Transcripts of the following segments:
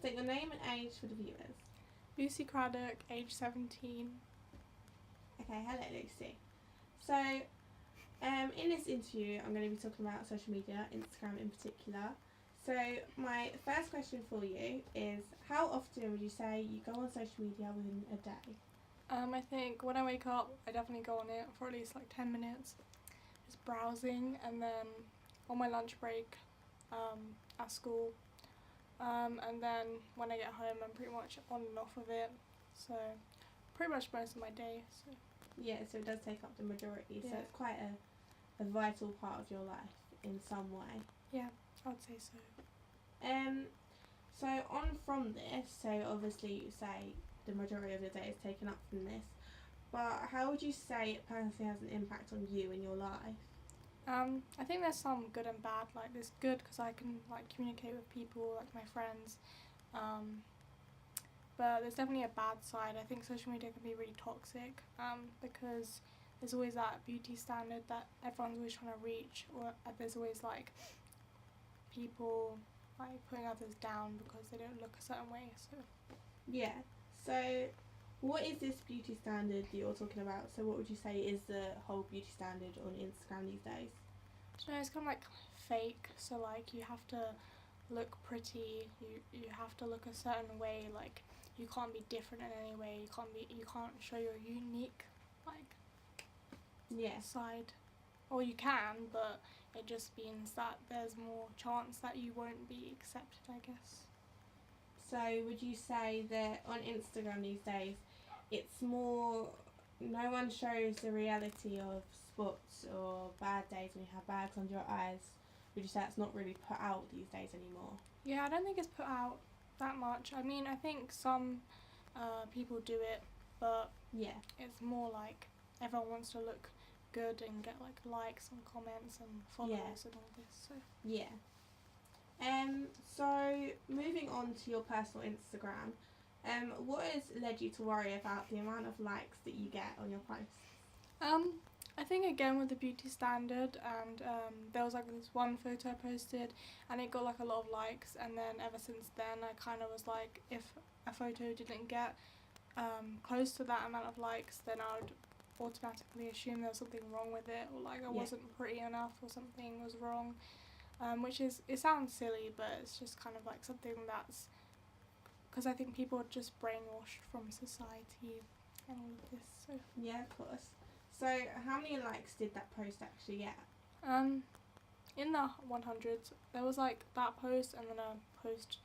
State your name and age for the viewers. Lucy Craddock, age 17. Okay, hello Lucy. So, in this interview, I'm going to be talking about social media, Instagram in particular. So, my first question for you is, how often would you say you go on social media within a day? I think when I wake up, I definitely go on it for at least like 10 minutes, just browsing, and then on my lunch break at school, and then when I get home, I'm pretty much on and off of it, so pretty much most of my day. So. Yeah, so it does take up the majority, so Yeah. it's quite a vital part of your life in some way. Yeah, I would say so. So on from this, so obviously you say the majority of your day is taken up from this, but how would you say it personally has an impact on you in your life? I think there's some good and bad. Like, there's good because I can like communicate with people, like my friends, but there's definitely a bad side. I think social media can be really toxic because there's always that beauty standard that everyone's always trying to reach, or there's always like people like putting others down because they don't look a certain way. So Yeah, so what is this beauty standard that you're talking about? So what would you say is the whole beauty standard on Instagram these days? you know, it's kind of like fake. So like you have to look pretty. You have to look a certain way. Like you can't be different in any way. You can't show your unique like Yes. side. Or you can, but it just means that there's more chance that you won't be accepted, I guess. So would you say that on Instagram these days, it's more, no one shows the reality of spots or bad days when you have bags under your eyes? Would you say it's not really put out these days anymore? Yeah, I don't think it's put out that much. I mean, I think some people do it, but Yeah. it's more like everyone wants to look good and get like likes and comments and followers and all this. So Yeah. So moving on to your personal Instagram, what has led you to worry about the amount of likes that you get on your posts? I think again with the beauty standard, and there was like this one photo I posted and it got like a lot of likes, and then ever since then I kind of was like, if a photo didn't get close to that amount of likes, then I would automatically assume there was something wrong with it, or like I wasn't pretty enough, or something was wrong, which is, it sounds silly, but it's just kind of like something that's, because I think people are just brainwashed from society and all of this. So Yeah, of course. So how many likes did that post actually get? in the 100s, there was like that post and then a post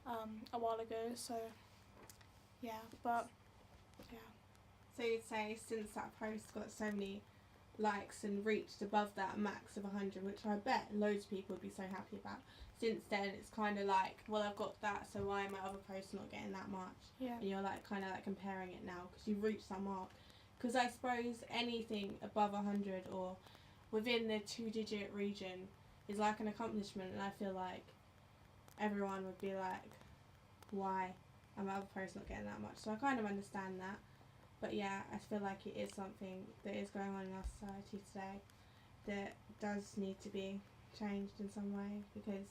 a while ago, so yeah, but yeah. So you'd say since that post got so many likes and reached above that max of 100, which I bet loads of people would be so happy about, since then it's kind of like, well, I've got that, so why are my other posts not getting that much? Yeah. And you're like kind of like comparing it now because you've reached that mark. Because I suppose anything above 100 or within the 2-digit region is like an accomplishment, and I feel like everyone would be like, why are my other posts not getting that much? So I kind of understand that. But yeah, I feel like it is something that is going on in our society today that does need to be changed in some way, because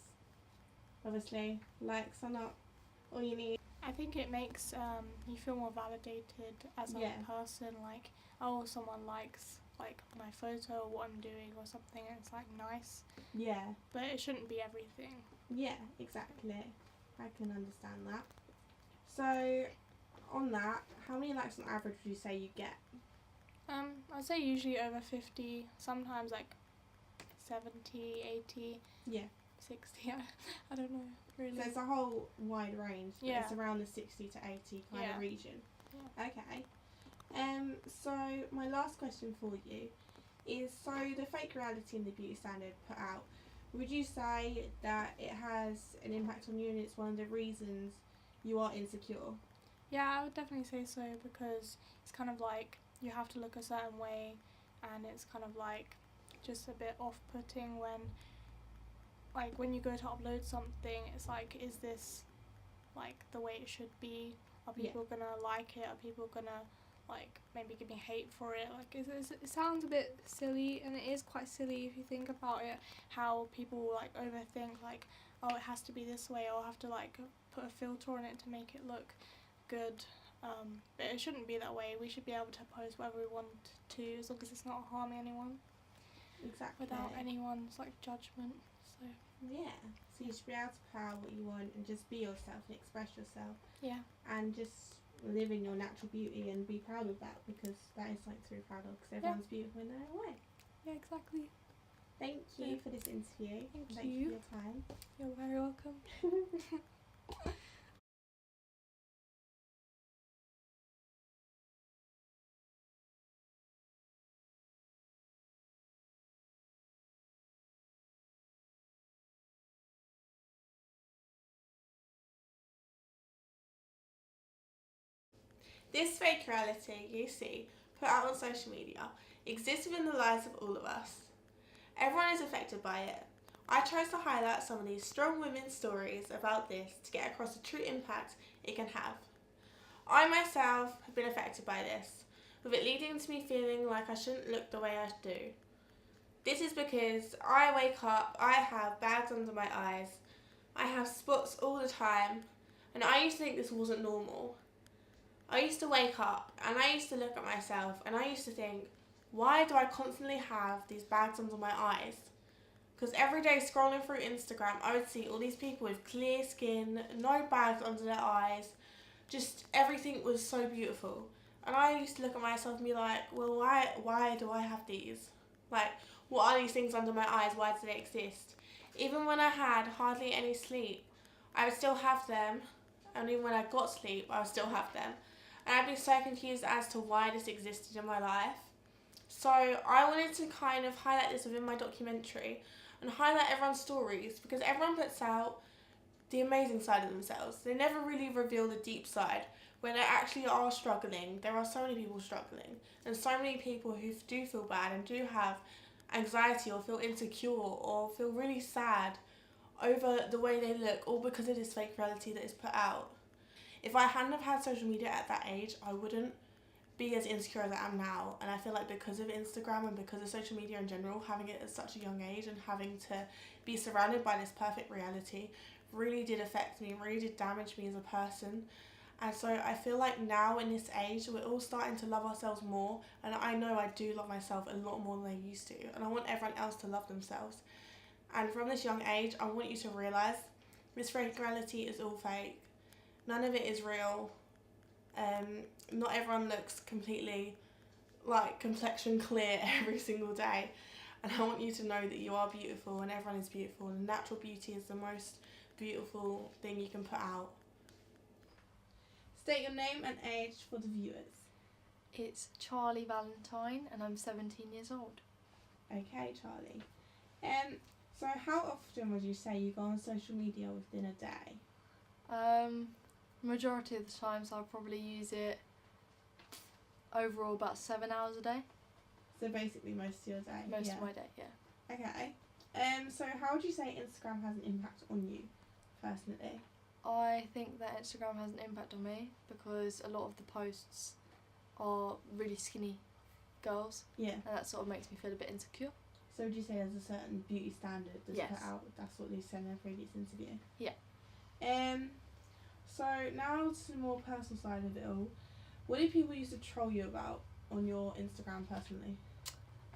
obviously likes are not all you need. I think it makes you feel more validated as a person, like, oh, someone likes like my photo or what I'm doing or something, and it's like nice. Yeah. But it shouldn't be everything. Yeah, exactly. I can understand that. So on that, how many likes on average would you say you get? I'd say usually over 50, sometimes like 70, 80. Yeah. 60, I don't know, really. So it's a whole wide range, but Yeah. it's around the 60 to 80 kind of region. Yeah. Okay. So my last question for you is, so the fake reality and the beauty standard put out, would you say that it has an impact on you and it's one of the reasons you are insecure? Yeah, I would definitely say so, because it's kind of like you have to look a certain way, and it's kind of like just a bit off-putting when you go to upload something, it's like, is this like the way it should be? Are people gonna like it? Are people gonna like maybe give me hate for it. Like it sounds a bit silly, and it is quite silly if you think about it. How people like overthink like, oh, it has to be this way, or I have to like put a filter on it to make it look good. But it shouldn't be that way. We should be able to post whatever we want to, as long as it's not harming anyone. Exactly. Without anyone's like judgment. So yeah, so you should be able to put out what you want and just be yourself and express yourself. Yeah. And just live in your natural beauty and be proud of that, because that is something to be proud of, because everyone's beautiful in their own way. Yeah, exactly. Thank you for this interview. Thank you for your time. You're very welcome. This fake reality you see put out on social media exists within the lives of all of us. Everyone is affected by it. I chose to highlight some of these strong women's stories about this to get across the true impact it can have. I myself have been affected by this, with it leading to me feeling like I shouldn't look the way I do. This is because I wake up, I have bags under my eyes, I have spots all the time, and I used to think this wasn't normal. I used to wake up and I used to look at myself and I used to think, why do I constantly have these bags under my eyes? Because every day scrolling through Instagram, I would see all these people with clear skin, no bags under their eyes, just everything was so beautiful. And I used to look at myself and be like, well, why do I have these? Like, what are these things under my eyes? Why do they exist? Even when I had hardly any sleep, I would still have them. And even when I got sleep, I would still have them. And I'd be so confused as to why this existed in my life. So I wanted to kind of highlight this within my documentary and highlight everyone's stories, because everyone puts out the amazing side of themselves. They never really reveal the deep side where they actually are struggling. There are so many people struggling, and so many people who do feel bad and do have anxiety or feel insecure or feel really sad over the way they look, all because of this fake reality that is put out. If I hadn't have had social media at that age, I wouldn't be as insecure as I am now. And I feel like because of Instagram and because of social media in general, having it at such a young age and having to be surrounded by this perfect reality really did affect me, really did damage me as a person. And so I feel like now in this age, we're all starting to love ourselves more. And I know I do love myself a lot more than I used to. And I want everyone else to love themselves. And from this young age, I want you to realise this fake reality is all fake. None of it is real. Not everyone looks completely like complexion clear every single day. And I want you to know that you are beautiful and everyone is beautiful, and natural beauty is the most beautiful thing you can put out. State your name and age for the viewers. It's Charlie Valentine and I'm 17 years old. Okay, Charlie. So how often would you say you go on social media within a day? Majority of the times I'll probably use it overall about 7 hours a day. So basically most of your day. Most of my day, yeah. Okay. So how would you say Instagram has an impact on you, personally? I think that Instagram has an impact on me because a lot of the posts are really skinny girls. Yeah. And that sort of makes me feel a bit insecure. So would you say there's a certain beauty standard that's Yes. put out? That's what Lucy said in a previous interview. Yeah. So now to the more personal side of it all. What do people used to troll you about on your Instagram personally?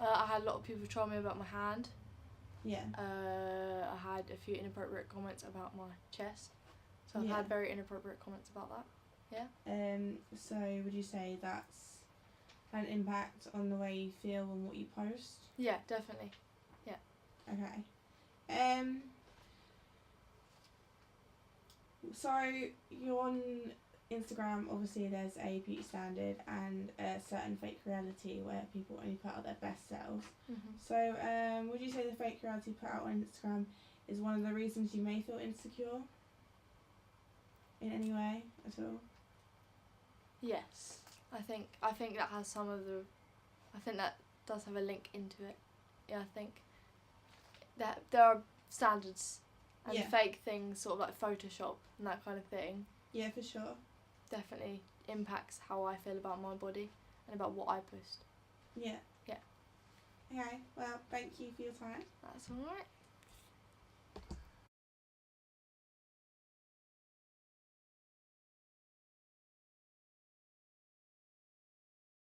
I had a lot of people troll me about my hand. Yeah. I had a few inappropriate comments about my chest. So I've had very inappropriate comments about that. Yeah. So would you say that's had an impact on the way you feel and what you post? Yeah, definitely. Yeah. Okay. So you're on Instagram, obviously there's a beauty standard and a certain fake reality where people only put out their best selves. Mm-hmm. So would you say the fake reality put out on Instagram is one of the reasons you may feel insecure in any way at all? Yes. I think that has some of the... I think that does have a link into it. Yeah, I think that there are standards and fake things, sort of like Photoshop and that kind of thing. Yeah, for sure. Definitely impacts how I feel about my body. and about what I post. Yeah. Yeah. Okay, well, thank you for your time. That's alright.